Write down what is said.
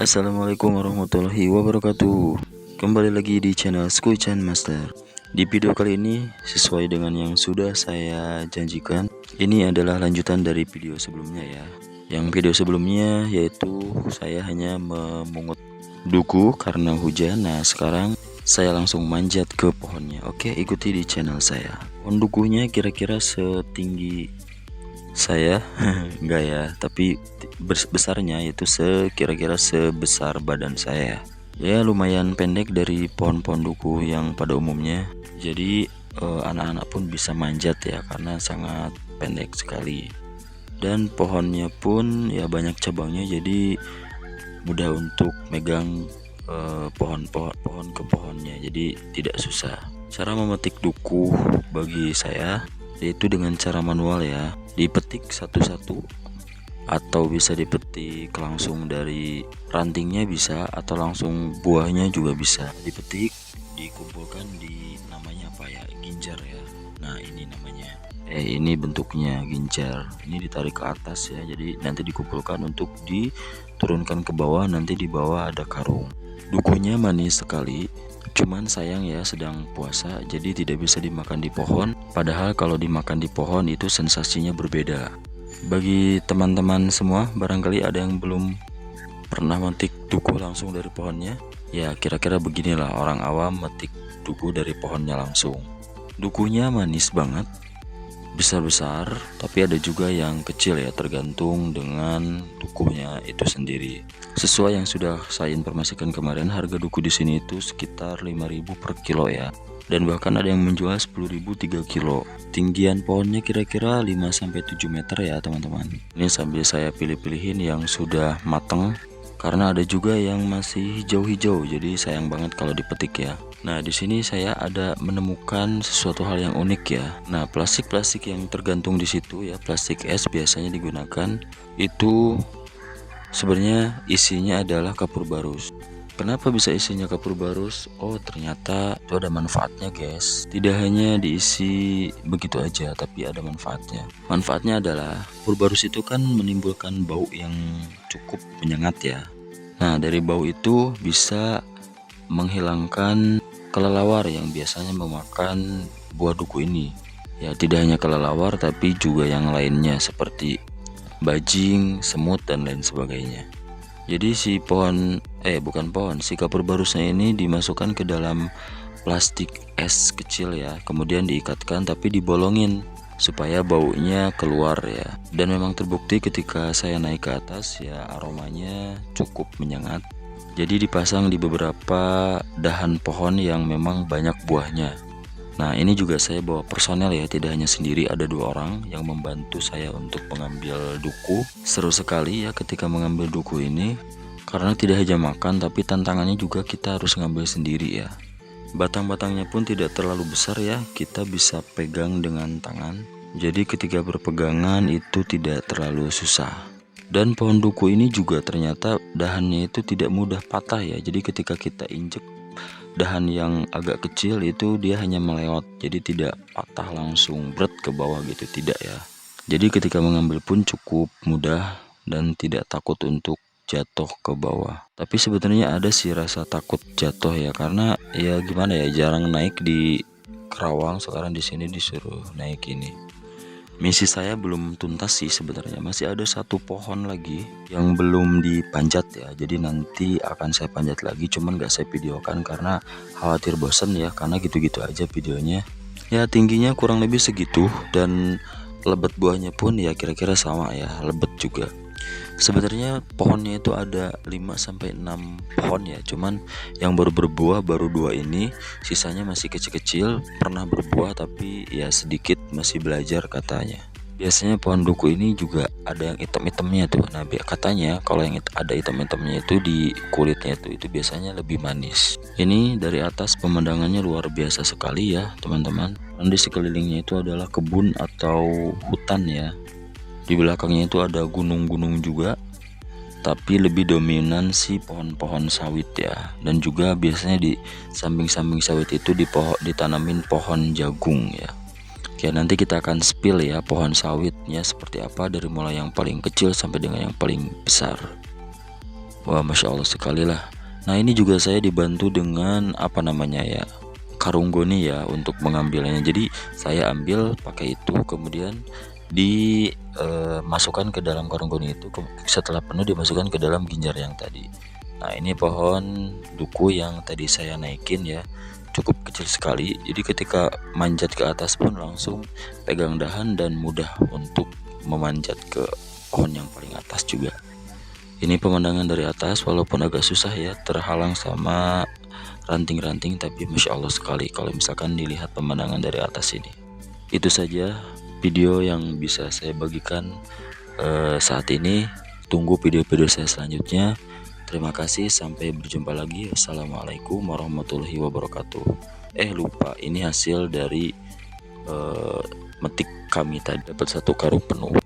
Assalamualaikum warahmatullahi wabarakatuh. Kembali lagi di channel Skuchan Master. Di video kali ini, sesuai dengan yang sudah saya janjikan, ini adalah lanjutan dari video sebelumnya ya. Yang video sebelumnya yaitu saya hanya memungut duku karena hujan. Nah sekarang saya langsung manjat ke pohonnya. Oke, ikuti di channel saya. Pohon dukunya kira-kira setinggi saya enggak ya, tapi besarnya itu kira-kira sebesar badan saya. Ya lumayan pendek dari pohon-pohon duku yang pada umumnya. Jadi anak-anak pun bisa manjat ya karena sangat pendek sekali. Dan pohonnya pun ya banyak cabangnya, jadi mudah untuk megang pohon ke pohonnya, jadi tidak susah. Cara memetik duku bagi saya yaitu dengan cara manual ya, dipetik satu-satu atau bisa dipetik langsung dari rantingnya bisa, atau langsung buahnya juga bisa dipetik, dikumpulkan di namanya apa ya, ginjar ya. Nah ini namanya ini bentuknya ginjar, ini ditarik ke atas ya, jadi nanti dikumpulkan untuk diturunkan ke bawah. Nanti di bawah ada karung. Dukunya manis sekali, cuman sayang ya sedang puasa jadi tidak bisa dimakan di pohon. Padahal kalau dimakan di pohon itu sensasinya berbeda. Bagi teman-teman semua, barangkali ada yang belum pernah metik duku langsung dari pohonnya. Ya kira-kira beginilah orang awam metik duku dari pohonnya langsung. Dukunya manis banget, besar-besar, tapi ada juga yang kecil ya, tergantung dengan dukunya itu sendiri. Sesuai yang sudah saya informasikan kemarin, harga duku di sini itu sekitar 5.000 per kilo ya. Dan bahkan ada yang menjual 10.000 3 kilo. Tinggian pohonnya kira-kira 5-7 meter ya teman-teman. Ini sambil saya pilih-pilihin yang sudah matang, karena ada juga yang masih hijau-hijau, jadi sayang banget kalau dipetik ya. Nah di sini saya ada menemukan sesuatu hal yang unik ya. Nah plastik-plastik yang tergantung di situ ya, plastik es biasanya digunakan, itu sebenarnya isinya adalah kapur barus. Kenapa bisa isinya kapur barus? Oh ternyata itu ada manfaatnya guys. Tidak hanya diisi begitu aja, tapi ada manfaatnya. Manfaatnya adalah kapur barus itu kan menimbulkan bau yang cukup menyengat ya. Nah dari bau itu bisa menghilangkan kelelawar yang biasanya memakan buah duku ini. Ya tidak hanya kelelawar tapi juga yang lainnya seperti bajing, semut dan lain sebagainya. Jadi si si kapur barusnya ini dimasukkan ke dalam plastik es kecil ya, kemudian diikatkan tapi dibolongin supaya baunya keluar ya. Dan memang terbukti ketika saya naik ke atas ya, aromanya cukup menyengat. Jadi dipasang di beberapa dahan pohon yang memang banyak buahnya. Nah ini juga saya bawa personel ya, tidak hanya sendiri, ada 2 orang yang membantu saya untuk mengambil duku. Seru sekali ya ketika mengambil duku ini, karena tidak hanya makan tapi tantangannya juga kita harus ngambil sendiri ya. Batang-batangnya pun tidak terlalu besar ya, kita bisa pegang dengan tangan. Jadi ketika berpegangan itu tidak terlalu susah. Dan pohon duku ini juga ternyata dahannya itu tidak mudah patah ya. Jadi ketika kita injek dahan yang agak kecil itu dia hanya melewat, jadi tidak patah langsung berat ke bawah gitu, tidak ya. Jadi ketika mengambil pun cukup mudah dan tidak takut untuk jatuh ke bawah. Tapi sebenarnya ada sih rasa takut jatuh ya, karena ya gimana ya, jarang naik di Kerawang, sekarang di sini disuruh naik ini. Misi saya belum tuntas sih sebenarnya, masih ada 1 pohon lagi yang belum dipanjat ya. Jadi nanti akan saya panjat lagi, cuman gak saya videokan karena khawatir bosen ya, karena gitu-gitu aja videonya. Ya tingginya kurang lebih segitu, dan lebat buahnya pun ya kira-kira sama ya, lebat juga. Sebenarnya pohonnya itu ada 5-6 pohon ya, cuman yang baru berbuah baru 2 ini, sisanya masih kecil-kecil, pernah berbuah tapi ya sedikit, masih belajar katanya. Biasanya pohon duku ini juga ada yang hitam-hitamnya tuh. Nah katanya kalau yang ada hitam-hitamnya itu di kulitnya itu biasanya lebih manis. Ini dari atas pemandangannya luar biasa sekali ya teman-teman. Dan di sekelilingnya itu adalah kebun atau hutan ya. Di belakangnya itu ada gunung-gunung juga, tapi lebih dominan si pohon-pohon sawit ya. Dan juga biasanya di samping-samping sawit itu ditanamin pohon jagung ya. Oke, nanti kita akan spill ya pohon sawitnya seperti apa, dari mulai yang paling kecil sampai dengan yang paling besar. Wah, masya Allah sekali lah. Nah, ini juga saya dibantu dengan apa namanya ya, karung goni ya untuk mengambilnya. Jadi saya ambil pakai itu, kemudian dimasukkan ke dalam karung goni itu. Setelah penuh dimasukkan ke dalam ginjar yang tadi. Nah, ini pohon duku yang tadi saya naikin ya, cukup kecil sekali. Jadi ketika manjat ke atas pun langsung pegang dahan dan mudah untuk memanjat ke pohon yang paling atas juga. Ini pemandangan dari atas, walaupun agak susah ya, terhalang sama ranting-ranting, tapi masya Allah sekali kalau misalkan dilihat pemandangan dari atas ini. Itu saja video yang bisa saya bagikan saat ini. Tunggu video-video saya selanjutnya. Terima kasih, sampai berjumpa lagi. Wassalamualaikum warahmatullahi wabarakatuh. Lupa, ini hasil dari metik kami tadi, dapat 1 karung penuh.